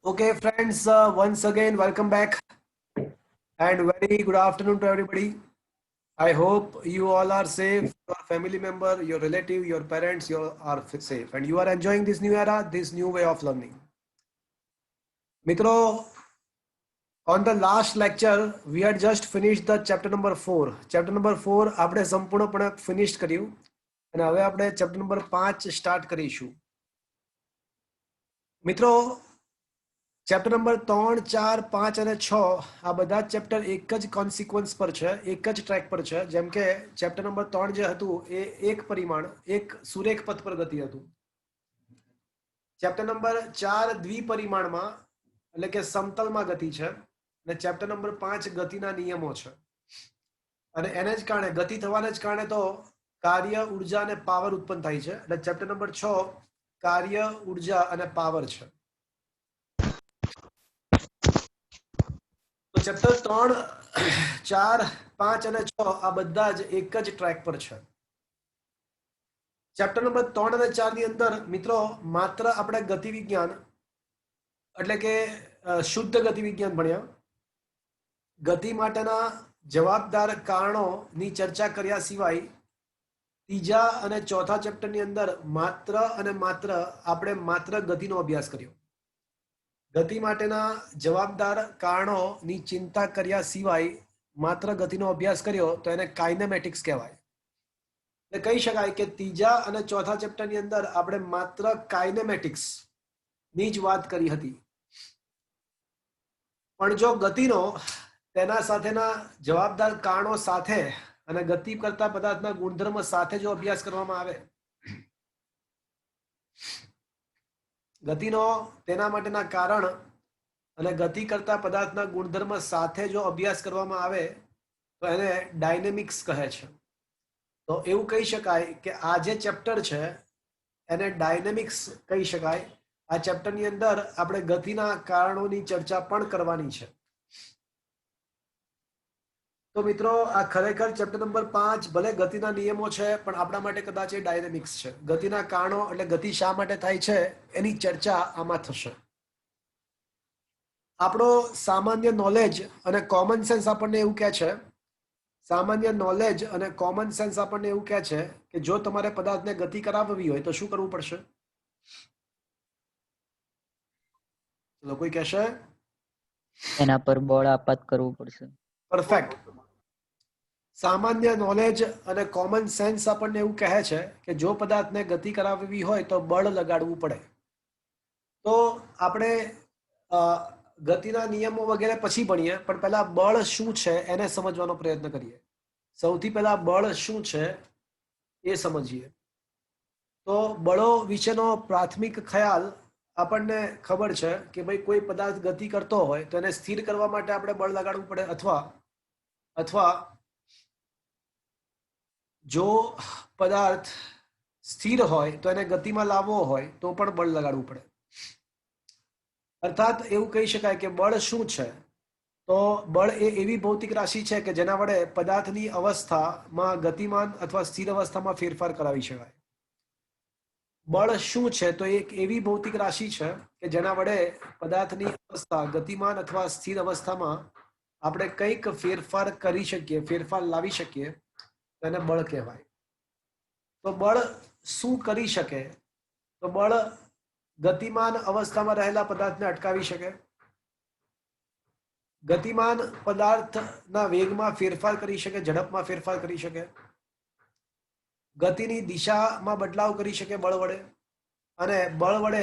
Okay, friends, once again, welcome back and very good afternoon to everybody. I hope you all are safe, your family member, your relative, your parents, you are safe, and you are enjoying this new era, this new way of learning. Mitro, on the last lecture, we had just finished the chapter number 4. Chapter number 4, આપણે સંપૂર્ણપણે finished કર્યું અને હવે આપણે chapter number 5 start કરીશું. મિત્રો, chapter number 3, 4, 5 અને 6 આ બધા ચેપ્ટર એક જ કોન્સિક્વન્સ પર છે, એક જ ટ્રેક પર છે. જેમ કે ચેપ્ટર નંબર 3 જે હતું એ એક પરિમાણ, એક સુરેખ પથ પર ગતિ હતું. ચેપ્ટર નંબર 4 દ્વિપરિમાણમાં એટલે કે સમતલમાં ગતિ છે અને ચેપ્ટર નંબર 5 ગતિના નિયમો છે. અને એને જ કારણે ગતિ થવાને જ કારણે તો કાર્ય, ઉર્જા અને પાવર ઉત્પન્ન થાય છે. એટલે ચેપ્ટર નંબર 6 કાર્ય, ઉર્જા અને પાવર છે. તો ચેપ્ટર 3, 4, 5 અને 6 આ બધા જ એક જ ટ્રેક પર છે. ચેપ્ટર નંબર 3 અને 4 ની અંદર મિત્રો માત્ર આપણે ગતિ વિજ્ઞાન એટલે કે શુદ્ધ ગતિ વિજ્ઞાન ભણ્યા. ગતિ માટેના જવાબદાર કારણોની ચર્ચા કર્યા સિવાય ત્રીજા અને ચોથા ચેપ્ટરની અંદર માત્ર અને માત્ર આપણે માત્ર ગતિનો અભ્યાસ કર્યો. ગતિ માટેના જવાબદાર કારણોની ચિંતા કર્યા સિવાય માત્ર ગતિનો અભ્યાસ કર્યો તો એને કાઇનેમેટિક્સ કહેવાય. એટલે કહી શકાય કે ત્રીજા અને ચોથા ચેપ્ટરની અંદર આપણે માત્ર કાઇનેમેટિક્સ ની જ વાત કરી હતી. પણ જો ગતિનો તેના સાથેના જવાબદાર કારણો સાથે અને ગતિ કરતા પદાર્થના ગુણધર્મ સાથે જો અભ્યાસ કરવામાં આવે, ગતિનો તેના માટેના કારણ અને ગતિ કરતા પદાર્થના ગુણધર્મ સાથે જો અભ્યાસ કરવામાં આવે તો એને ડાયનેમિક્સ કહે છે. તો એવું કહી શકાય કે આ જે ચેપ્ટર છે એને ડાયનેમિક્સ કહી શકાય. આ ચેપ્ટરની અંદર આપણે ગતિના કારણોની ચર્ચા પણ કરવાની છે. તો મિત્રો આ ખરેખર ચેપ્ટર નંબર 5 ભલે ગતિના નિયમો છે પણ આપણા માટે કદાચ એ ડાયનેમિક્સ છે. ગતિના કારણો એટલે ગતિ શા માટે થાય છે એની ચર્ચા આમાં થશે. આપણો સામાન્ય નોલેજ અને કોમન સેન્સ આપણને એવું કહે છે, સામાન્ય નોલેજ અને કોમન સેન્સ આપણને એવું કહે છે કે જો તમારે પદાર્થને ગતિ કરાવવી હોય તો શું કરવું પડશે? ચલો કોઈ કહેશે? એના પર બળ આપાત કરવું પડશે. પરફેક્ટ. સામાન્ય નોલેજ અને કોમન સેન્સ આપણને એવું કહે છે કે જો પદાર્થને ગતિ કરાવવી હોય તો બળ લગાડવું પડે. તો આપણે ગતિના નિયમો વગેરે પછી ભણીએ, પણ પહેલા બળ શું છે એને સમજવાનો પ્રયત્ન કરીએ. સૌથી પહેલા બળ શું છે એ સમજીએ. તો બળો વિશેનો પ્રાથમિક ખ્યાલ આપણને ખબર છે કે ભાઈ કોઈ પદાર્થ ગતિ કરતો હોય તો એને સ્થિર કરવા માટે આપણે બળ લગાડવું પડે, અથવા જો પદાર્થ સ્થિર હોય તો એને ગતિમાં લાવવો હોય તો પણ બળ લગાડવું પડે. અર્થાત એવું કહી શકાય કે બળ શું છે? તો બળ એ એવી ભૌતિક રાશિ છે કે જેના વડે પદાર્થની અવસ્થામાં ગતિમાન અથવા સ્થિર અવસ્થામાં ફેરફાર કરાવી શકાય. બળ શું છે? તો એક એવી ભૌતિક રાશિ છે કે જેના વડે પદાર્થની અવસ્થા ગતિમાન અથવા સ્થિર અવસ્થામાં આપણે કંઈક ફેરફાર કરી શકીએ, ફેરફાર લાવી શકીએ, તેને બળ કહેવાય. તો બળ શું કરી શકે? તો બળ ગતિમાન અવસ્થામાં રહેલા પદાર્થને અટકાવી શકે, ગતિમાન પદાર્થના વેગમાં ફેરફાર કરી શકે, ઝડપમાં ફેરફાર કરી શકે, ગતિની દિશામાં બદલાવ કરી શકે બળ વડે, અને બળ વડે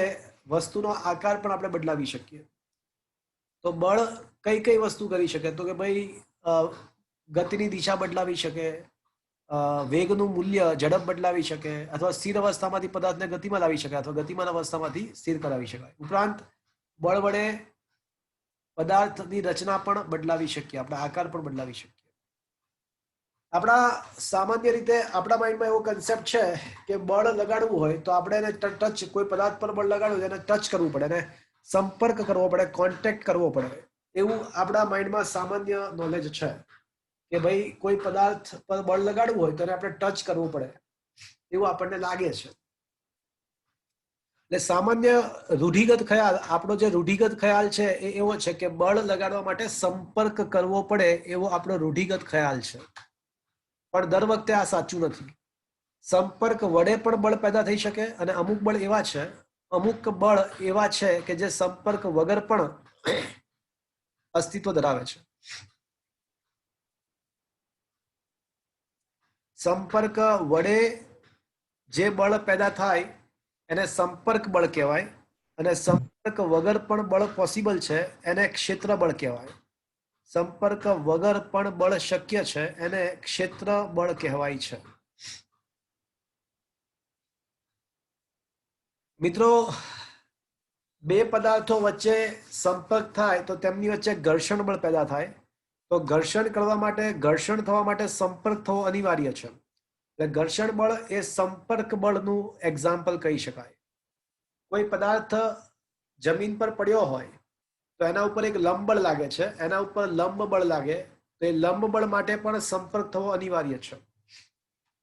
વસ્તુનો આકાર પણ આપણે બદલાવી શકીએ. તો બળ કઈ કઈ વસ્તુ કરી શકે? તો કે ભાઈ ગતિની દિશા બદલાવી શકે, વેગનું મૂલ્ય ઝડપ બદલાવી શકે, અથવા સ્થિર અવસ્થામાંથી પદાર્થને ગતિમાં લાવી શકે, અથવા ગતિમાન અવસ્થામાંથી સ્થિર કરાવી શકાય. ઉપરાંત બળ વડે પદાર્થની રચના પણ બદલાવી શકીએ, આપણા આકાર પણ બદલાવી શકીએ. આપણા સામાન્ય રીતે આપણા માઇન્ડમાં એવો કન્સેપ્ટ છે કે બળ લગાડવું હોય તો આપણે એને ટચ, કોઈ પદાર્થ પર બળ લગાડવું એને ટચ કરવું પડે, એને સંપર્ક કરવો પડે, કોન્ટેક્ટ કરવો પડે. એવું આપણા માઇન્ડમાં સામાન્ય નોલેજ છે કે ભાઈ કોઈ પદાર્થ પર બળ લગાડવું હોય તો એને આપણે ટચ કરવું પડે, એવું આપણને લાગે છે. એટલે સામાન્ય રૂઢિગત ખ્યાલ, આપણો જે રૂઢિગત ખ્યાલ છે એ એવો છે કે બળ લગાડવા માટે સંપર્ક કરવો પડે એવો આપણો રૂઢિગત ખ્યાલ છે, પણ દર વખતે આ સાચું નથી. સંપર્ક વડે પણ બળ પેદા થઈ શકે અને અમુક બળ એવા છે, અમુક બળ એવા છે કે જે સંપર્ક વગર પણ અસ્તિત્વ ધરાવે છે. સંપર્ક વડે જે બળ પેદા થાય એને સંપર્ક બળ કહેવાય, અને સંપર્ક વગર પણ બળ પોસિબલ છે એને ક્ષેત્ર બળ કહેવાય. સંપર્ક વગર પણ બળ શક્ય છે એને ક્ષેત્ર બળ કહેવાય છે. મિત્રો, બે પદાર્થો વચ્ચે સંપર્ક થાય તો તેમની વચ્ચે ઘર્ષણ બળ પેદા થાય. તો ઘર્ષણ કરવા માટે, ઘર્ષણ થવા માટે સંપર્ક થવો અનિવાર્ય છે. એટલે ઘર્ષણ બળ એ સંપર્ક બળનું એક્ઝામ્પલ કહી શકાય. કોઈ પદાર્થ જમીન પર પડ્યો હોય તો એના ઉપર એક લંબ બળ લાગે છે, એના ઉપર લંબ બળ લાગે તો એ લંબ બળ માટે પણ સંપર્ક થવો અનિવાર્ય છે.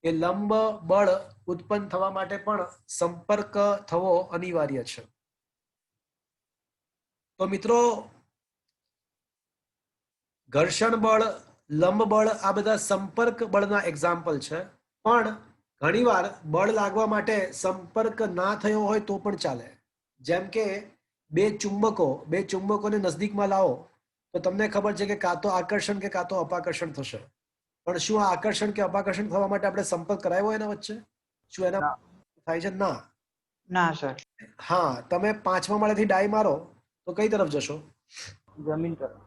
એ લંબ બળ ઉત્પન્ન થવા માટે પણ સંપર્ક થવો અનિવાર્ય છે. તો મિત્રો, ઘર્ષણ બળ, લંબ બળ આ બધા સંપર્ક બળના એક્ઝામ્પલ છે. પણ ઘણીવાર બળ લાગવા માટે સંપર્ક ના થયો હોય તો પણ ચાલે. જેમ કે બે ચુંબકોને નજદીકમાં લાવો તો તમને ખબર છે કે કાં તો આકર્ષણ કે કાં તો અપાકર્ષણ થશે. પણ શું આ આકર્ષણ કે અપાકર્ષણ થવા માટે આપણે સંપર્ક કરાવ્યો એના વચ્ચે? શું એના ના. થાય છે? ના. ના સર, હા, તમે 5મા માળેથી ડાઈ મારો તો કઈ તરફ જશો? જમીન તરફ.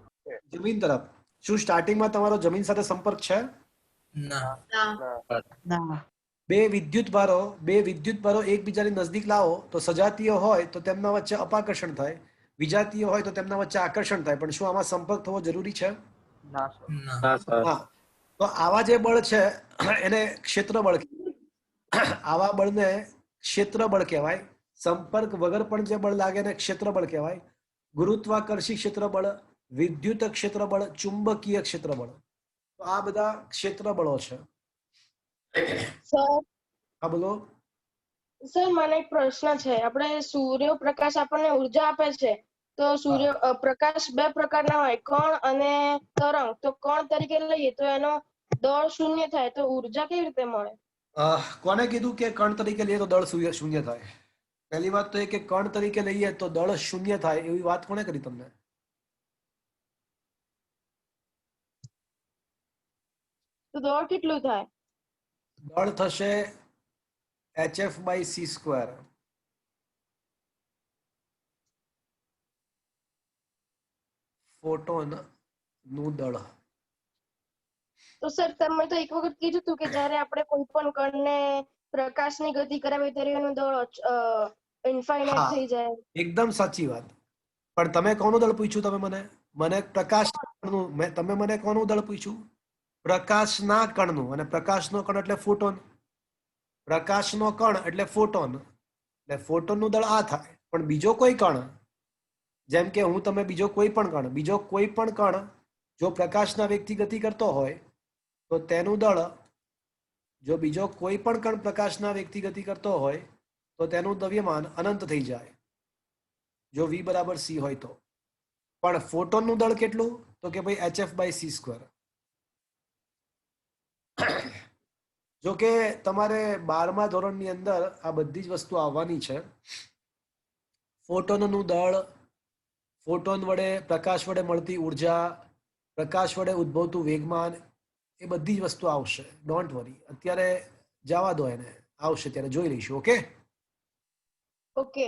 જમીન તરફ. શું સ્ટાર્ટિંગમાં તમારો જમીન સાથે સંપર્ક છે? ના. ના. બે વિદ્યુત ભારો એકબીજાની નજદીક લાવો તો સજાતીય હોય તો તેમના વચ્ચે અપાકર્ષણ થાય, વિજાતીય હોય તો તેમના વચ્ચે આકર્ષણ થાય. પણ શું આમાં સંપર્ક થવો જરૂરી છે? ના સર. હા. તો આવા જે બળ છે એને ક્ષેત્ર બળ, આવા બળને ક્ષેત્ર બળ કહેવાય. સંપર્ક વગર પણ જે બળ લાગે એને ક્ષેત્ર બળ કહેવાય. ગુરુત્વાકર્ષી ક્ષેત્ર બળ, વિદ્યુત ક્ષેત્ર બળ, ચુંબકીય ક્ષેત્ર બળ. તો આ બધા ક્ષેત્ર બળો છે. સર હા, બોલો. સર મને એક પ્રશ્ન છે. આપણે સૂર્યપ્રકાશ આપણને ઉર્જા આપે છે, તો પ્રકાશ બે પ્રકારના હોય, કણ અને તરંગ. તો કણ તરીકે લઈએ તો એનો દળ શૂન્ય થાય, તો ઉર્જા કેવી રીતે મળે? કોને કીધું કે કણ તરીકે લઈએ તો દળ શૂન્ય થાય? પહેલી વાત તો એ કે કણ તરીકે લઈએ તો દળ શૂન્ય થાય એવી વાત કોને કરી તમને? તો દળ કેટલું થાય? દળ થશે hf/c². ફોટોન નું દળ. તો સર તમે તો એક વખત કીધું હતું કે જ્યારે આપણે કોઈ પણ કણને પ્રકાશની ગતિ કરાવીએ ત્યારે એનું દળ ઇન્ફાઇનાઇટ થઈ જાય. એકદમ સાચી વાત. પણ તમે કોનું દળ પૂછ્યું? મને પ્રકાશ, તમે મને કોનું દળ પૂછ્યું? પ્રકાશના કણનું. અને પ્રકાશનો કણ એટલે ફોટોન. પ્રકાશનો કણ એટલે ફોટોન. એટલે ફોટોનનું દળ આ થાય. પણ બીજો કોઈ કણ, જેમ કે હું, તમે, બીજો કોઈ પણ કણ જો પ્રકાશના વેગથી ગતિ કરતો હોય તો તેનું દળ, જો બીજો કોઈ પણ કણ પ્રકાશના વેગથી ગતિ કરતો હોય તો તેનું દ્રવ્યમાન અનંત થઈ જાય, જો v બરાબર c હોય તો. પણ ફોટોનનું દળ કેટલું? તો કે ભાઈ hf/c². જો કે તમારે 12મા ધોરણની અંદર આ બધી જ વસ્તુ આવવાની છે. ફોટોનનું દળ, ફોટોન વડે, પ્રકાશ વડે મળતી ઉર્જા, પ્રકાશ વડે ઉદ્ભવતું વેગમાન, એ બધી જ વસ્તુ આવશે. ડોન્ટ વરી, અત્યારે જવા દો એને, આવશે ત્યારે જોઈ લઈશું. ઓકે. ઓકે.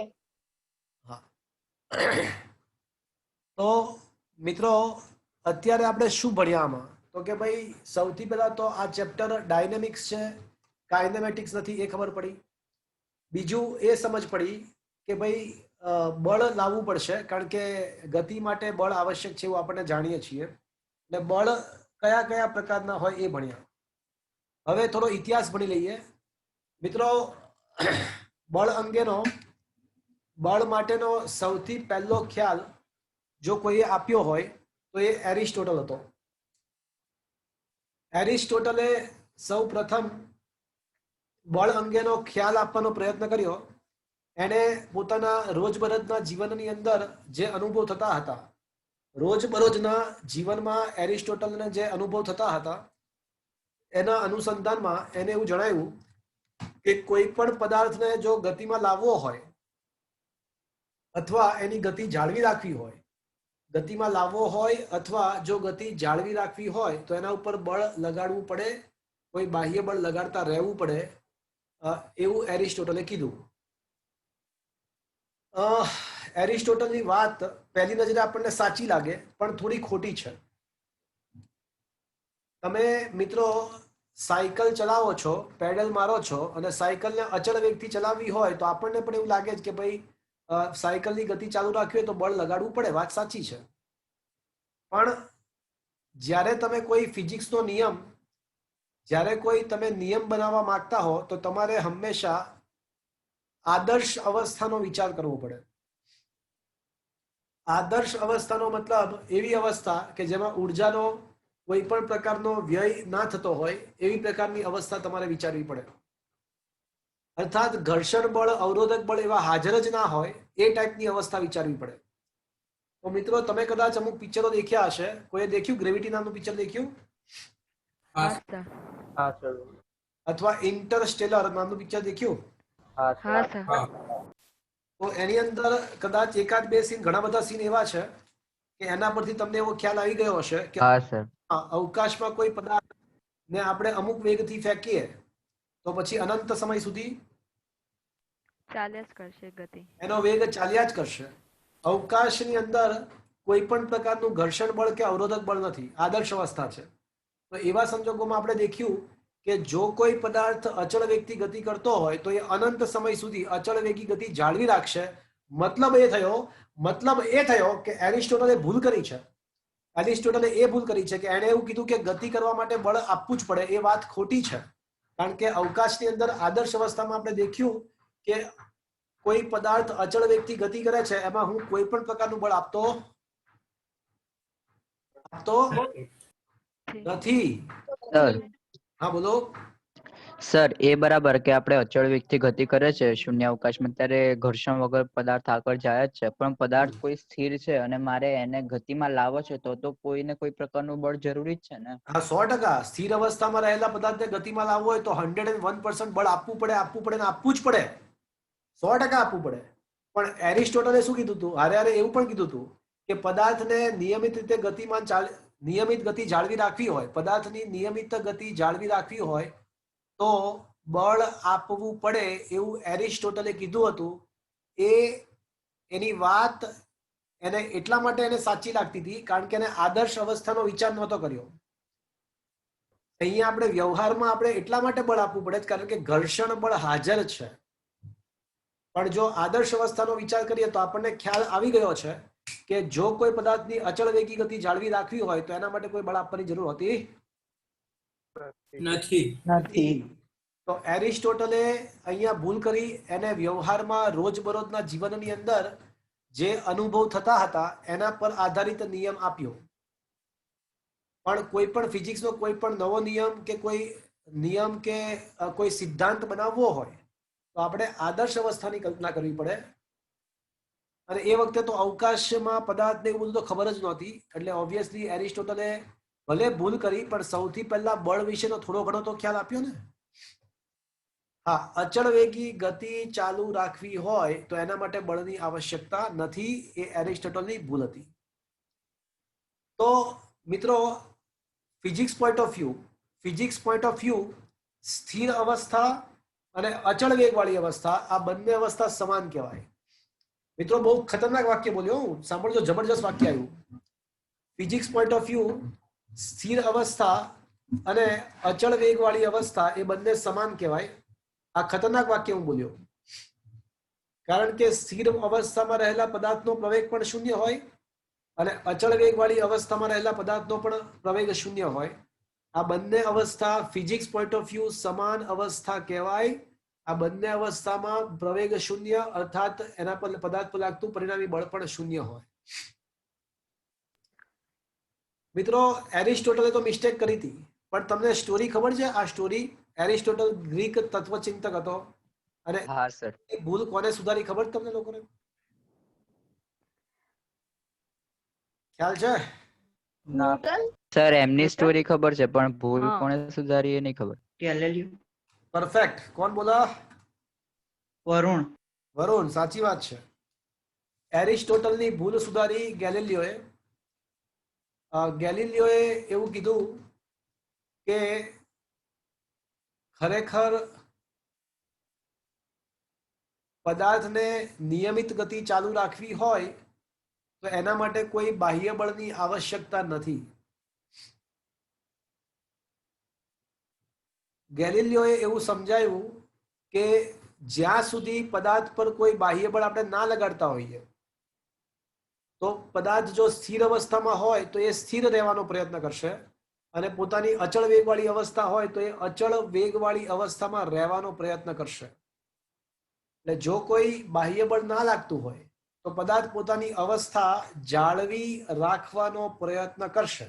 હા. તો મિત્રો, અત્યારે આપણે શું ભણ્યા આમાં? તો કે ભાઈ સૌથી પહેલા તો આ ચેપ્ટર ડાયનેમિક્સ છે, કાઇનેમેટિક્સ નથી, એ ખબર પડી. બીજું એ સમજ પડી કે ભાઈ બળ લાવવું પડશે, કારણ કે ગતિ માટે બળ આવશ્યક છે એવું આપણને જાણીએ છીએ. એટલે બળ કયા કયા પ્રકારના હોય એ ભણ્યા. હવે થોડો ઇતિહાસ ભણી લઈએ. મિત્રો, બળ માટેનો સૌથી પહેલો ખ્યાલ જો કોઈએ આપ્યો હોય તો એ એરિસ્ટોટલ હતો. એરિસ્ટોટલે સૌ પ્રથમ બળ અંગેનો ખ્યાલ આપવાનો પ્રયત્ન કર્યો એને પોતાના રોજબરોજના જીવનની અંદર જે અનુભવ થતા હતા, રોજબરોજના જીવનમાં એરિસ્ટોટલને જે અનુભવ થતા હતા એના અનુસંધાનમાં એને એવું જણાવ્યું કે કોઈ પણ પદાર્થને જો ગતિમાં લાવવો હોય અથવા એની ગતિ જાળવી રાખવી હોય, ગતિમાં લાવવો હોય અથવા જો ગતિ જાળવી રાખવી હોય તો એના ઉપર બળ લગાડવું પડે, કોઈ બાહ્ય બળ લગાડતા રહેવું પડે, એવું એરિસ્ટોટલે કીધું. એરિસ્ટોટલની વાત પહેલી નજરે આપણને સાચી લાગે પણ થોડી ખોટી છે. તમે મિત્રો સાયકલ ચલાવો છો, પેડલ મારો છો અને સાયકલને અચળ વેગથી ચલાવવી હોય તો આપણને પણ એવું લાગે છે કે ભાઈ સાયકલની ગતિ ચાલુ રાખવી હોય તો બળ લગાડવું પડે, વાત સાચી છે. પણ જ્યારે તમે કોઈ ફિઝિક્સનો નિયમ, જ્યારે કોઈ તમે નિયમ બનાવવા માંગતા હો તો તમારે હંમેશા આદર્શ અવસ્થાનો વિચાર કરવો પડે. આદર્શ અવસ્થાનો મતલબ એવી અવસ્થા કે જેમાં ઉર્જાનો કોઈ પણ પ્રકારનો વ્યય ના થતો હોય એવી પ્રકારની અવસ્થા તમારે વિચારવી પડે. અર્થાત ઘર્ષણ બળ, અવરોધક બળ એવા હાજર જ ના હોય એ ટાઈપની અવસ્થા વિચારવી પડે. તો મિત્રો તમે કદાચ અમુક પિક્ચરો દેખ્યા હશે. કોઈએ દેખ્યું ગ્રેવિટી નામનું પિક્ચર દેખ્યું? હા સર. અથવા ઇન્ટરસ્ટેલર નામનું પિક્ચર દેખ્યું? હા સર. તો એની અંદર કદાચ એકાદ બે સીન, ઘણા બધા સીન એવા છે કે એના પરથી તમને એવો ખ્યાલ આવી ગયો હશે કે અવકાશમાં કોઈ પદાર્થ ને આપણે અમુક વેગથી ફેંકીએ તો પછી અનંત સમય સુધી ચાલ્યા જ કરશે ગતિ, એનો વેગ ચાલ્યા જ કરશે. અવકાશની અંદર કોઈ પણ પ્રકારનું ઘર્ષણ બળ કે અવરોધક બળ નથી, આદર્શ અવસ્થા છે. તો એવા સંજોગોમાં આપણે દેખ્યું કે જો કોઈ પદાર્થ અચળ વેગથી ગતિ કરતો હોય તો એ અનંત સમય સુધી અચળ વેગી ગતિ જાળવી રાખશે. મતલબ એ થયો કે એરિસ્ટોટલે ભૂલ કરી છે. એરિસ્ટોટલે એ ભૂલ કરી છે કે એણે એવું કીધું કે ગતિ કરવા માટે બળ આપવું જ પડે. એ વાત ખોટી છે. કારણ કે અવકાશની અંદર આદર્શ અવસ્થામાં આપણે દેખ્યું કે કોઈ પદાર્થ અચળ વેગથી ગતિ કરે છે એમાં હું કોઈ પણ પ્રકારનું બળ આપતો નથી. હા બોલો સર, એ બરાબર કે આપણે અચળ વેગથી ગતિ કરે છે શૂન્ય અવકાશમાં, ત્યારે ઘર્ષણ વગર પદાર્થ આગળ જાય જ છે. પણ પદાર્થ કોઈ સ્થિર છે અને મારે એને ગતિમાં લાવવો છે તો કોઈને કોઈ પ્રકારનું બળ જરૂરી જ છે ને. હા, 100%. સ્થિર અવસ્થામાં રહેલા પદાર્થને ગતિમાં લાવવો હોય તો 101% બળ આપવું પડે ને આપવું જ પડે. 100% આપવું પડે. પણ એરિસ્ટોટલે શું કીધું હતું? હારે એવું પણ કીધું હતું કે પદાર્થને નિયમિત રીતે નિયમિત ગતિ જાળવી રાખવી હોય, પદાર્થની નિયમિત ગતિ જાળવી રાખવી હોય તો બળ આપવું પડે એવું એરિસ્ટોટલે કીધું હતું. એની વાત એને એટલા માટે એને સાચી લાગતી હતી કારણ કે એને આદર્શ અવસ્થાનો વિચાર નહોતો કર્યો. અહીંયા આપણે વ્યવહારમાં આપણે એટલા માટે બળ આપવું પડે કારણ કે ઘર્ષણ બળ હાજર છે. પણ જો આદર્શ અવસ્થાનો વિચાર કરીએ તો આપણને ખ્યાલ આવી ગયો છે કે જો કોઈ પદાર્થની અચળ વેગી ગતિ જાળવી રાખવી હોય તો એના માટે કોઈ બળ આપવાની જરૂર હોતી નથી. તો એરિસ્ટોટલે અહીંયા ભૂલ કરી. એને વ્યવહારમાં રોજબરોજના જીવનની અંદર જે અનુભવ થતા હતા એના પર આધારિત નિયમ આપ્યો. પણ કોઈ પણ ફિઝિક્સનો કોઈ પણ નવો નિયમ કે કોઈ સિદ્ધાંત બનાવવો હોય તો આપણે આદર્શ અવસ્થાની કલ્પના કરવી પડે. અને એ વખતે તો અવકાશમાં પદાર્થને એવું બધું તો ખબર જ નહોતી. એટલે ઓબ્વિયસલી એરિસ્ટોટલે ભલે ભૂલ કરી પણ સૌથી પહેલા બળ વિશેનો થોડો ઘણો તો ખ્યાલ આપ્યો ને. હા, અચળ વેગી ગતિ ચાલુ રાખવી હોય તો એના માટે બળની આવશ્યકતા નથી. એ એરિસ્ટોટલની ભૂલ હતી. તો મિત્રો ફિઝિક્સ પોઈન્ટ ઓફ વ્યૂ સ્થિર અવસ્થા અને અચળ વેગવાળી અવસ્થા, આ બંને અવસ્થા સમાન કહેવાય. મિત્રો બહુ ખતરનાક વાક્ય બોલ્યો હું, સાંભળજો, જબરજસ્ત વાક્ય આવ્યું. ફિઝિક્સ પોઈન્ટ ઓફ વ્યૂ સ્થિર અવસ્થા અને અચળ વેગવાળી અવસ્થા એ બંને સમાન કહેવાય. આ ખતરનાક વાક્ય હું બોલ્યો કારણ કે સ્થિર અવસ્થામાં રહેલા પદાર્થનો પ્રવેગ પણ શૂન્ય હોય અને અચળ વેગવાળી અવસ્થામાં રહેલા પદાર્થનો પણ પ્રવેગ શૂન્ય હોય. આ બંને અવસ્થા ફિઝિક્સ પોઈન્ટ ઓફ વ્યૂ સમાન અવસ્થા કહેવાય. આ બંને અવસ્થામાં પ્રવેગ શૂન્ય અર્થાત એના પર પદાર્થ પર લાગતું પરિણામી બળ પણ શૂન્ય હોય. મિત્રો એરિસ્ટોટલે તો મિસ્ટેક કરી હતી પણ તમને સ્ટોરી ખબર છે? આ સ્ટોરી, એરિસ્ટોટલ ગ્રીક તત્વચિંતક હતો. અને હા સર. એ ભૂલ કોને સુધારી ખબર તમને લોકોને? ખ્યાલ છે? ન્યૂટન. સર એમની ન્યૂટન? સ્ટોરી ખબર છે પણ ભૂલ હા. કોણે સુધારી એ નહીં ખબર. પરફેક્ટ. કોણ બોલા? વરુણ. વરુણ. સાચી વાત છે. એરિસ્ટોટલની ભૂલ સુધારી ગેલિલિયોએ. ગેલિલિયોએ એવું કીધું કે ખરેખર પદાર્થને નિયમિત ગતિ ચાલુ રાખવી હોય તો એના માટે કોઈ બાહ્ય બળની આવશ્યકતા નથી. ગેલિલિયોએ એવું સમજાયું કે જ્યાં સુધી પદાર્થ પર કોઈ બાહ્ય બળ આપણે ના લગાડતા હોઈએ તો પદાર્થ જો સ્થિર અવસ્થામાં હોય તો એ સ્થિર રહેવાનો પ્રયત્ન કરશે અને પોતાની અચળ વેગવાળી અવસ્થા હોય તો એ અચળ વેગવાળી અવસ્થામાં રહેવાનો પ્રયત્ન કરશે. એટલે જો કોઈ બાહ્ય બળ ના લાગતું હોય તો પદાર્થ પોતાની અવસ્થા જાળવી રાખવાનો પ્રયત્ન કરશે.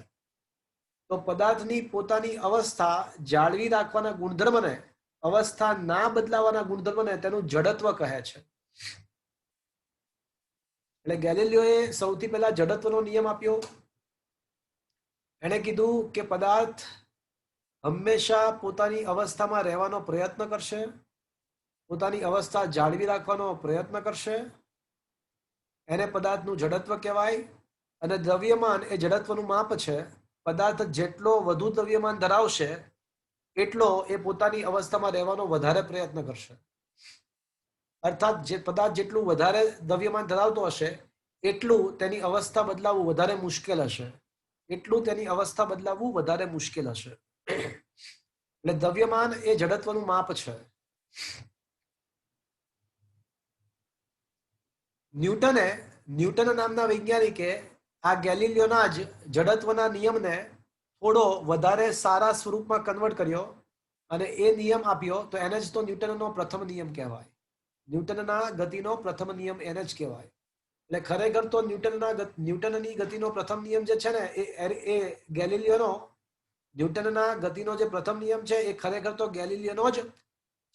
તો પદાર્થની પોતાની અવસ્થા જાળવી રાખવાના ગુણધર્મને, અવસ્થા ના બદલાવાના ગુણધર્મને તેનું જડત્વ કહે છે. એટલે ગેલિલિયોએ સૌથી પહેલા જડત્વનો નિયમ આપ્યો. એણે કીધું કે પદાર્થ હંમેશા પોતાની અવસ્થામાં રહેવાનો પ્રયત્ન કરશે, પોતાની અવસ્થા જાળવી રાખવાનો પ્રયત્ન કરશે. એને પદાર્થનું જડત્વ કહેવાય. અને દ્રવ્યમાન એ જડત્વનું માપ છે. પદાર્થ જેટલો વધુ દ્રવ્યમાન ધરાવશે એટલો એ પોતાની અવસ્થામાં રહેવાનો વધારે પ્રયત્ન કરશે. અર્થાત જે પદાર્થ જેટલું વધારે દ્રવ્યમાન ધરાવતો હશે એટલું તેની અવસ્થા બદલાવવું વધારે મુશ્કેલ હશે. એટલે દ્રવ્યમાન એ જડત્વનું માપ છે. ન્યૂટન નામના વૈજ્ઞાનિકે આ ગેલિલિયોના જ જડત્વના નિયમને થોડો વધારે સારા સ્વરૂપમાં કન્વર્ટ કર્યો અને એ નિયમ આપ્યો. તો એને જ તો ન્યૂટનનો પ્રથમ નિયમ કહેવાય. ન્યૂટનના ગતિનો પ્રથમ નિયમ એને જ કહેવાય. એટલે ખરેખર તો ન્યૂટનની ગતિનો પ્રથમ નિયમ જે છે ને એ ગેલિલિયોનો ન્યૂટનના ગતિનો જે પ્રથમ નિયમ છે એ ખરેખર તો ગેલિલિયોનો જ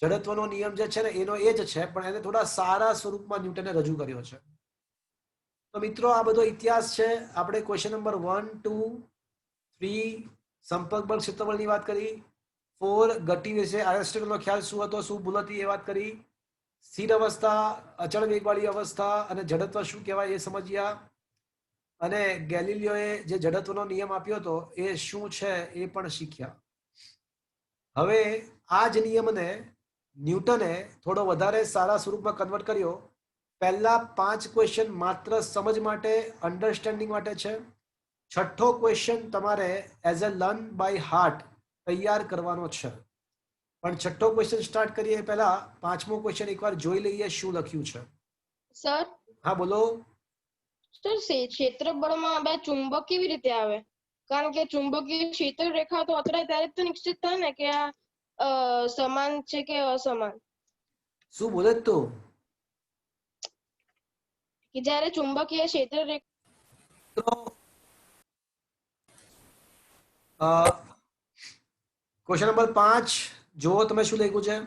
જડત્વનો નિયમ જે છે ને એનો એ જ છે, પણ એને થોડા સારા સ્વરૂપમાં ન્યૂટને રજૂ કર્યો છે. તો મિત્રો આ બધો ઇતિહાસ છે. આપણે ક્વેશ્ચન નંબર 1, 2, 3 સંપર્ક બળ ક્ષેત્રબળની વાત કરી. 4 ગતિ વિશે એરિસ્ટોટલનો ખ્યાલ શું હતો, શું ભૂલ હતી એ વાત કરી. સ્થિર અવસ્થા, અચળ વેગવાળી અવસ્થા અને જડત્વ શું કહેવાય એ સમજ્યા. અને ગેલિલિયોએ જે જડત્વનો નિયમ આપ્યો હતો એ શું છે એ પણ શીખ્યા. હવે આ જ નિયમને ન્યૂટને થોડો વધારે સારા સ્વરૂપમાં કન્વર્ટ કર્યો. પહેલા 5 ક્વેશ્ચન માત્ર સમજ માટે, અન્ડરસ્ટેન્ડિંગ માટે છે. છઠ્ઠો ક્વેશ્ચન તમારે as a learn by heart તૈયાર કરવાનો છે. પણ છઠ્ઠો ક્વેશ્ચન સ્ટાર્ટ કરીએ પહેલા 5મો ક્વેશ્ચન એકવાર જોઈ લઈએ શું લખ્યું છે. સર હા બોલો. ક્ષેત્રબળમાં બે ચુંબક કેવી રીતે આવે? કારણ કે ચુંબકીય ક્ષેત્ર રેખા તો અથડાય ત્યારે જ તો નિશ્ચિત થાય ને કે આ સમાન છે કે અસમાન. શું બોલે તું? કે જ્યારે ચુંબકીય ક્ષેત્ર ક્વેશ્ચન નંબર 5 જુઓ તમે શું લખ્યું છે.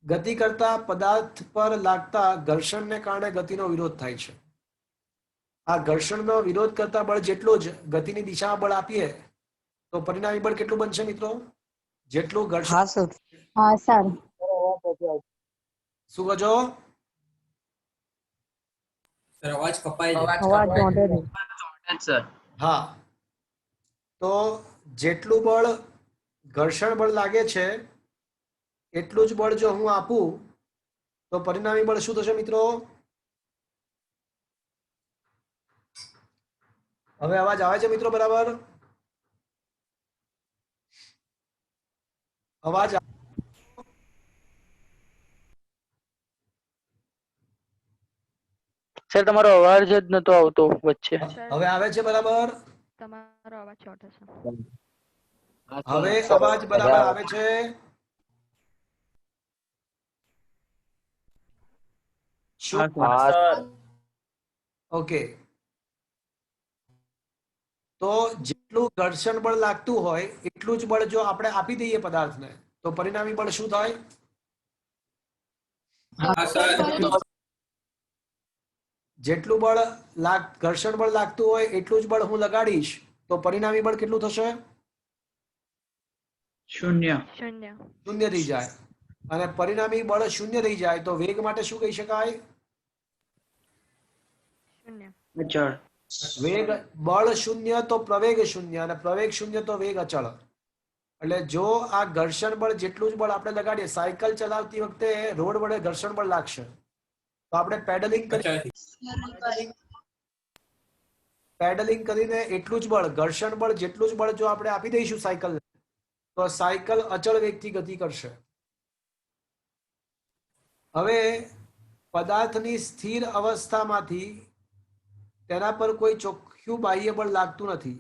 ગતિ કરતા પદાર્થ પર લાગતા ઘર્ષણને કારણે ગતિનો વિરોધ થાય છે. આ ઘર્ષણનો વિરોધ કરતા બળ જેટલું જ ગતિની દિશામાં બળ આપીએ તો પરિણામી બળ કેટલું બનશે મિત્રો? જેટલું ઘર્ષણ. હા સર. શું કહો છો? અવાજ કપાય સર હા, તો જેટલું બળ ઘર્ષણ બળ લાગે છે એટલું જ બળ જો હું આપું તો પરિણામી બળ શું થશે મિત્રો? હવે અવાજ આવે છે મિત્રો બરાબર? અવાજ સર તમારો અવાજ જ નતો આવતો વચ્ચે. હવે આવે છે બરાબર? તમારો અવાજ ચોટે છે. હવે અવાજ બરાબર આવે છે? ઓકે. તો જેટલું ઘર્ષણ બળ લાગતું હોય એટલું જ બળ જો આપણે આપી દઈએ પદાર્થને તો પરિણામી બળ શું થાય? હા સર જેટલું બળ ઘર્ષણ બળ લાગતું હોય એટલું જ બળ હું લગાડીશ તો પરિણામી બળ કેટલું થશે? શૂન્ય. શૂન્ય. શૂન્ય થઈ જાય. અને પરિણામી બળ શૂન્ય થઈ જાય તો વેગ માટે શું કહી શકાય? શૂન્ય. અચળ. વેગ બળ શૂન્ય તો પ્રવેગ શૂન્ય, અને પ્રવેગ શૂન્ય તો વેગ અચળ. એટલે જો આ ઘર્ષણ બળ જેટલું જ બળ આપણે લગાડીએ, સાયકલ ચલાવતી વખતે રોડ વડે ઘર્ષણ બળ લાગશે તો આપણે પેડલિંગ કરીને એટલું જ બળ, ઘર્ષણ બળ જેટલું જ બળ જો આપણે આપી દઈશું સાયકલ, તો સાયકલ અચળ વેગથી ગતિ કરશે. હવે પદાર્થની સ્થિર અવસ્થામાંથી તેના પર કોઈ ચોખ્ખું બાહ્ય બળ લાગતું નથી,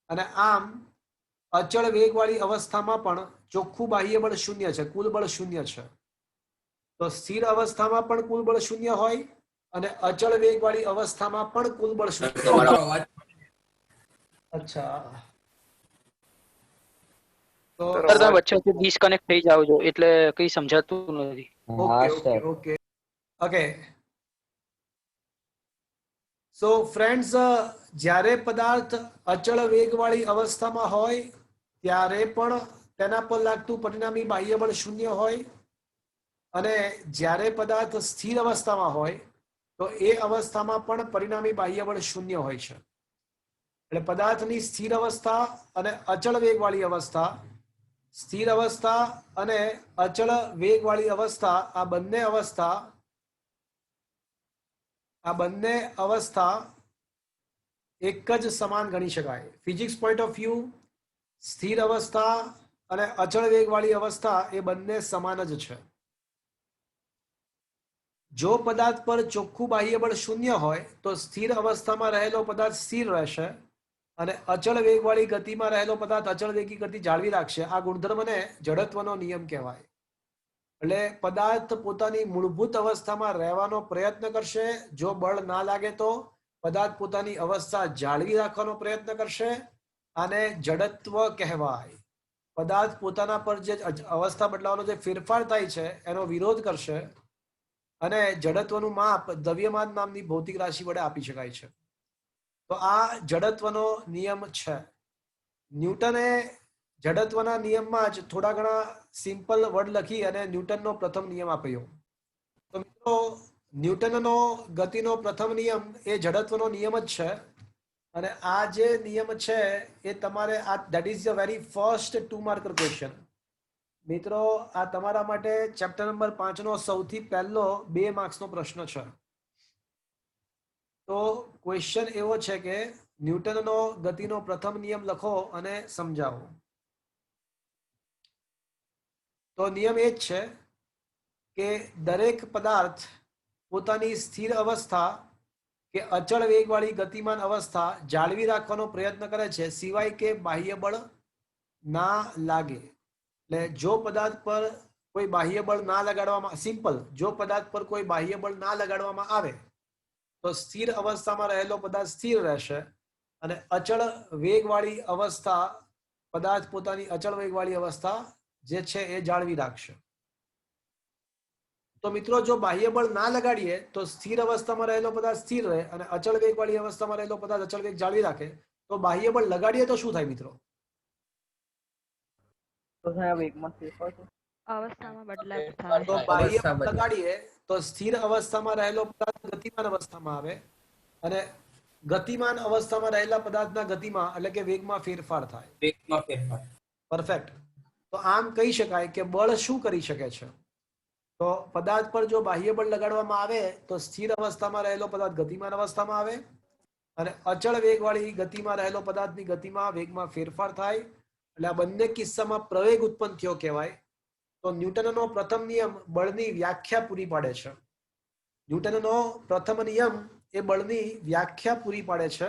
અને આમ અચળ વેગવાળી અવસ્થામાં પણ ચોખ્ખું બાહ્ય બળ શૂન્ય છે, કુલ બળ શૂન્ય છે. તો સ્થિર અવસ્થામાં પણ કુલ બળ શૂન્ય હોય અને અચળ વેગવાળી અવસ્થામાં પણ કુલ બળ શૂન્ય. તમારો અવાજ અચ્છા, તો સર તમે વચ્ચેથી ડિસ્કનેક્ટ થઈ જાવ છો એટલે કઈ સમજાતું નથી. Okay okay okay okay. So friends, જ્યારે પદાર્થ અચળ વેગવાળી અવસ્થામાં હોય ત્યારે પણ તેના પર લાગતું પરિણામી બાહ્ય બળ શૂન્ય હોય, અને જ્યારે પદાર્થ સ્થિર અવસ્થામાં હોય તો એ અવસ્થામાં પણ પરિણામી બાહ્ય બળ શૂન્ય હોય છે. એટલે પદાર્થની સ્થિર અવસ્થા અને અચળ વેગવાળી અવસ્થા, સ્થિર અવસ્થા અને અચળ વેગવાળી અવસ્થા, આ બંને અવસ્થા એક જ સમાન ગણી શકાય. ફિઝિક્સ પોઈન્ટ ઓફ વ્યૂ સ્થિર અવસ્થા અને અચળ વેગવાળી અવસ્થા એ બંને સમાન જ છે. જો પદાર્થ પર ચોખ્ખું બાહ્ય બળ શૂન્ય હોય તો સ્થિર અવસ્થામાં રહેલો પદાર્થ સ્થિર રહેશે, અને અચળ વેગવાળી ગતિમાં રહેલો પદાર્થ અચળ વેગી ગતિ જાળવી રાખશે. આ ગુણધર્મને જડત્વનો નિયમ કહેવાય. એટલે પદાર્થ પોતાની મૂળભૂત અવસ્થામાં રહેવાનો પ્રયત્ન કરશે. જો બળ ના લાગે તો પદાર્થ પોતાની અવસ્થા જાળવી રાખવાનો પ્રયત્ન કરશે, અને જડત્વ કહેવાય. પદાર્થ પોતાના પર જે અવસ્થા બદલાવાનો જે ફેરફાર થાય છે એનો વિરોધ કરશે, અને જડત્વનું માપ દ્રવ્યમાન નામની ભૌતિક રાશિ વડે આપી શકાય છે. તો આ જડત્વનો નિયમ છે. ન્યૂટને જડત્વના નિયમમાં જ થોડા ઘણા સિમ્પલ વર્ડ લખી અને ન્યૂટનનો પ્રથમ નિયમ આપ્યો. તો મિત્રો, ન્યૂટનનો ગતિનો પ્રથમ નિયમ એ જડત્વનો નિયમ જ છે. અને આ જે નિયમ છે એ તમારે that is the very first 2 marker question. મિત્રો, આ તમારા માટે ચેપ્ટર નંબર 5 નો સૌથી પહેલો 2 માર્ક્સનો પ્રશ્ન છે. તો ક્વેશ્ચન એવો છે કે ન્યૂટનનો ગતિનો પ્રથમ નિયમ લખો અને સમજાવો. તો નિયમ એ જ છે કે દરેક પદાર્થ પોતાની સ્થિર અવસ્થા કે અચળ વેગવાળી ગતિમાન અવસ્થા જાળવી રાખવાનો પ્રયત્ન કરે છે, સિવાય કે બાહ્ય બળ ના લાગે. એટલે જો પદાર્થ પર કોઈ બાહ્ય બળ ના લગાડવામાં, સિમ્પલ, જો પદાર્થ પર કોઈ બાહ્ય બળ ના લગાડવામાં આવે તો સ્થિર અવસ્થામાં રહેલો પદાર્થ સ્થિર રહેશે, અને અચળ વેગવાળી અવસ્થા, પદાર્થ પોતાની અચળ વેગવાળી અવસ્થા જે છે એ જાળવી રાખશે. તો મિત્રો, જો બાહ્ય બળ ના લગાડીએ તો સ્થિર અવસ્થામાં રહેલો પદાર્થ સ્થિર રહે, અને અચળ વેગવાળી અવસ્થામાં રહેલો પદાર્થ અચળ વેગ જાળવી રાખે. તો બાહ્ય બળ લગાડીએ તો શું થાય મિત્રો? અવસ્થામાં બદલાવ થાય. તો બાહ્ય અવસ્થા બળ બદલાય. લગાડીએ તો સ્થિર અવસ્થામાં રહેલો પદાર્થ ગતિમાન અવસ્થામાં આવે, અને ગતિમાન અવસ્થામાં રહેલા પદાર્થના ગતિમાં એટલે કે વેગમાં ફેરફાર થાય. વેગમાં ફેરફાર. પરફેક્ટ. તો આમ કહી શકાય કે બળ શું કરી શકે છે? તો પદાર્થ પર જો બાહ્ય બળ લગાડવામાં આવે તો સ્થિર અવસ્થામાં રહેલો પદાર્થ ગતિમાન અવસ્થામાં આવે, અને અચળ વેગવાળી ગતિમાં રહેલો પદાર્થની ગતિમાં વેગમાં ફેરફાર થાય. એટલે આ બંને કિસ્સામાં પ્રવેગ ઉત્પન્ન થયો કહેવાય. તો ન્યૂટનનો પ્રથમ નિયમ બળની વ્યાખ્યા પૂરી પાડે છે. ન્યૂટનનો પ્રથમ નિયમ એ બળની વ્યાખ્યા પૂરી પાડે છે.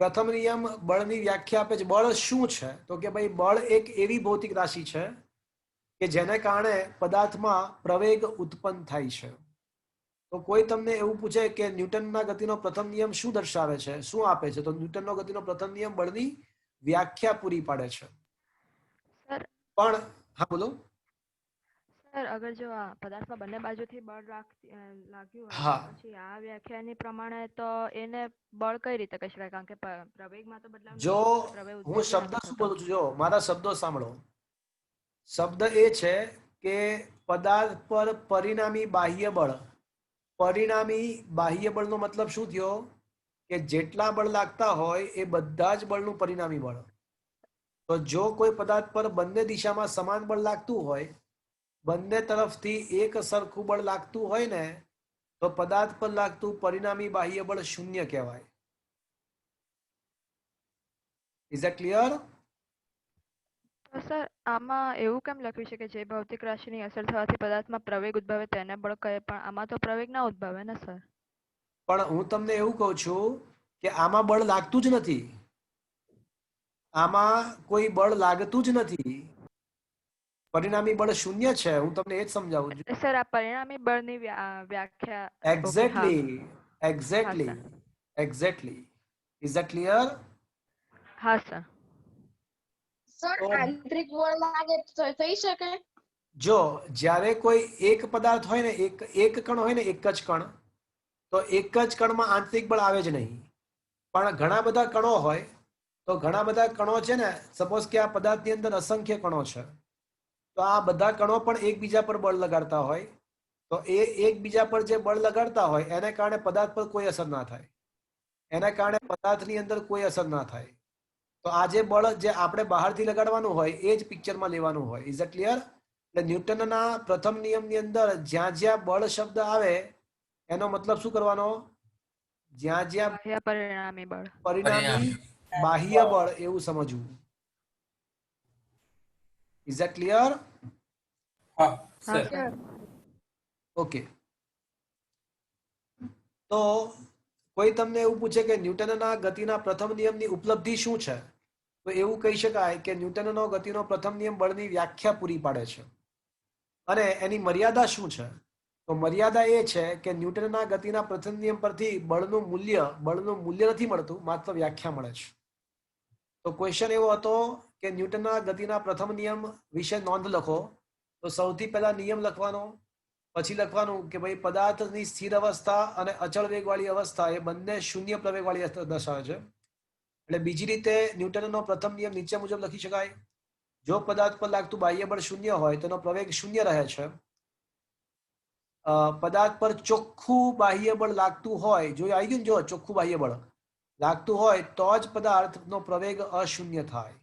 પ્રથમ નિયમ બળની વ્યાખ્યા આપે છે. બળ શું છે? તો કે ભાઈ, બળ એક એવી ભૌતિક રાશિ છે કે જેને કારણે પદાર્થમાં પ્રવેગ ઉત્પન્ન થાય છે. તો કોઈ તમને એવું પૂછે કે ન્યૂટનના ગતિનો પ્રથમ નિયમ શું દર્શાવે છે, શું આપે છે, તો ન્યૂટનનો ગતિનો પ્રથમ નિયમ બળની વ્યાખ્યા પૂરી પાડે છે. સર, પણ હા, બોલો. સર અગર જો આ પદાર્થમાં બંને બાજુથી બળ લાગ્યું હોય હા. તો પછી આ વ્યાખ્યાની પ્રમાણે તો એને બળ કઈ રીતે કહી શકાય કારણ કે પ્રવેગમાં તો બદલાવ જો નથી થતો, પ્રવેગ હું ઉત્તેજિત શબ્દ નથી શું થતો. બોલું છું, જો મારા શબ્દો સાંભળો. શબ્દ એ છે કે પદાર્થ પર પરિણામી બાહ્ય બળ. પરિણામી બાહ્ય બળનો મતલબ શું થયો કે જેટલા બળ લાગતા હોય એ બધા જ બળનું પરિણામી બળ. તો જો કોઈ પદાર્થ પર બંને દિશામાં સમાન બળ લાગતું હોય, બંને તરફથી એક સરખું બળ લાગતું હોય ને, તો પદાર્થ પર લાગતું પરિણામી બાહ્ય બળ શૂન્ય કહેવાય. Is that clear? તો સર આમાં એવું કેમ લખ્યું છે કે જે ભૌતિક રાશિની અસર થવાથી પદાર્થમાં પ્રવેગ ઉદ્ભવે તેને બળ કહે, પણ આમાં તો પ્રવેગ ના ઉદ્ભવે ને સર? પણ હું તમને એવું કહું છું કે આમાં બળ લાગતું જ નથી. આમાં કોઈ બળ લાગતું જ નથી. પરિણામી બળ શૂન્ય છે. હું તમને એ જ સમજાવું છું. સર આ પરિણામી બળની વ્યાખ્યા. ઓકે, હા. એક્ઝેક્ટલી, હા exactly, sir. Exactly. Is that clear? હા સર. સર તો આંતરિક બળ લાગે તો થઈ શકે? જો જ્યારે કોઈ એક પદાર્થ હોય ને, એક કણ હોય ને, એક જ કણ, તો એક જ કણમાં આંતરિક બળ આવે જ નહીં. પણ ઘણા બધા કણો હોય, તો ઘણા બધા કણો છે ને, સપોઝ કે આ પદાર્થની અંદર અસંખ્ય કણો છે, તો આ બધા કણો પણ એકબીજા પર બળ લગાડતા હોય, તો એ એકબીજા પર જે બળ લગાડતા હોય એને કારણે પદાર્થ પર કોઈ અસર ના થાય. એના કારણે પદાર્થની અંદર કોઈ અસર ના થાય. તો આ જે બળ જે આપણે બહારથી લગાડવાનું હોય એ જ પિક્ચરમાં લેવાનું હોય. Is it clear? એટલે ન્યૂટનના પ્રથમ નિયમની અંદર જ્યાં જ્યાં બળ શબ્દ આવે એનો મતલબ શું કરવાનો? જ્યાં જ્યાં બાહ્ય પરિણામી બળ. પરિણામી બાહ્ય બળ એવું સમજવું. Is that clear? હા હા સર. સર. ઓકે. તો કોઈ તમને એવું પૂછે કે ન્યૂટનના ગતિના પ્રથમ નિયમની ઉપલબ્ધિ શું છે, તો એવું કહી શકાય કે ન્યૂટનનો ગતિનો પ્રથમ નિયમ બળની વ્યાખ્યા પૂરી પાડે છે. અને એની મર્યાદા શું છે? તો મર્યાદા એ છે કે ન્યૂટનના ગતિના પ્રથમ નિયમ પરથી બળનું મૂલ્ય નથી મળતું, માત્ર વ્યાખ્યા મળે છે. તો ક્વેશ્ચન એવો હતો કે ન્યૂટનના ગતિના પ્રથમ નિયમ વિશે નોંધ લખો. તો સૌથી પહેલા નિયમ લખવાનો, પછી લખવાનું કે ભાઈ પદાર્થની સ્થિર અવસ્થા અને અચળ વેગવાળી અવસ્થા એ બંને શૂન્ય પ્રવેગવાળી દર્શાવે છે. એટલે બીજી રીતે ન્યૂટનનો પ્રથમ નિયમ નીચે મુજબ લખી શકાય. જો પદાર્થ પર લાગતું બાહ્ય બળ શૂન્ય હોય તેનો પ્રવેગ શૂન્ય રહે છે. પદાર્થ પર ચોખ્ખું બાહ્ય બળ લાગતું હોય, જો આવી ગયું ને, જો ચોખ્ખું બાહ્ય બળ લાગતું હોય તો જ પદાર્થનો પ્રવેગ અશૂન્ય થાય.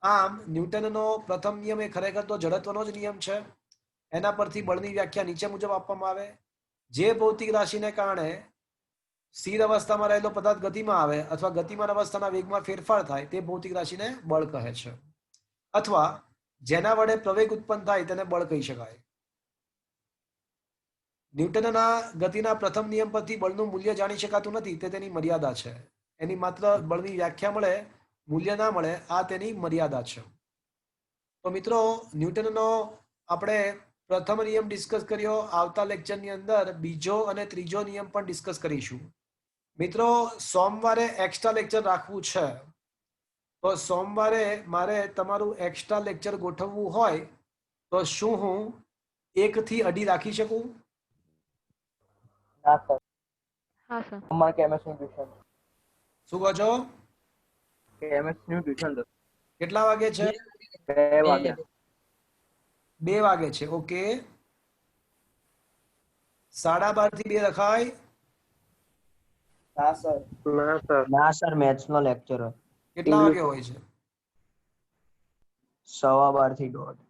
આમ ન્યૂટનનો પ્રથમ નિયમ એ ખરેખર તો જડત્વનો જ નિયમ છે. એના પરથી બળની વ્યાખ્યા નીચે મુજબ આપવામાં આવે. જે ભૌતિક રાશિને કારણે સ્થિર અવસ્થામાં રહેલો પદાર્થ ગતિમાં આવે અથવા ગતિમાન અવસ્થાના વેગમાં ફેરફાર થાય તે ભૌતિક રાશિને બળ કહે છે. અથવા જેના વડે પ્રવેગ ઉત્પન્ન થાય તેને બળ કહી શકાય. ન્યૂટનના ગતિના પ્રથમ નિયમ પરથી બળનું મૂલ્ય જાણી શકાતું નથી, તે તેની મર્યાદા છે. એની માત્ર બળની વ્યાખ્યા મળે, મૂલ્ય ના મળે, આ તેની મર્યાદા છે. તો મિત્રો, ન્યૂટનનો આપણે પ્રથમ નિયમ ડિસ્કસ કર્યો. આવતા લેક્ચરની અંદર બીજો અને ત્રીજો નિયમ પણ ડિસ્કસ કરીશું. મિત્રો, સોમવારે એક્સ્ટ્રા લેક્ચર રાખવું છે, તો સોમવારે મારે તમારું એક્સ્ટ્રા લેક્ચર ગોઠવવું હોય તો શું હું 1 થી 2:30 રાખી શકું? ના સર, હા સર. અમારે કેમેસ્ટ્રી ટ્યુશન શું કહો છો? કેમેસ્ટ્રી ટ્યુશન કેટલા વાગે છે? 2 વાગ્યા. 2 વાગે છે. ઓકે. 12:30 થી 2 રખાય? ના સર. ના સર, મેથ્સ નો લેક્ચર હોય. કેટલા વાગે હોય છે? 12:15 થી 1:30.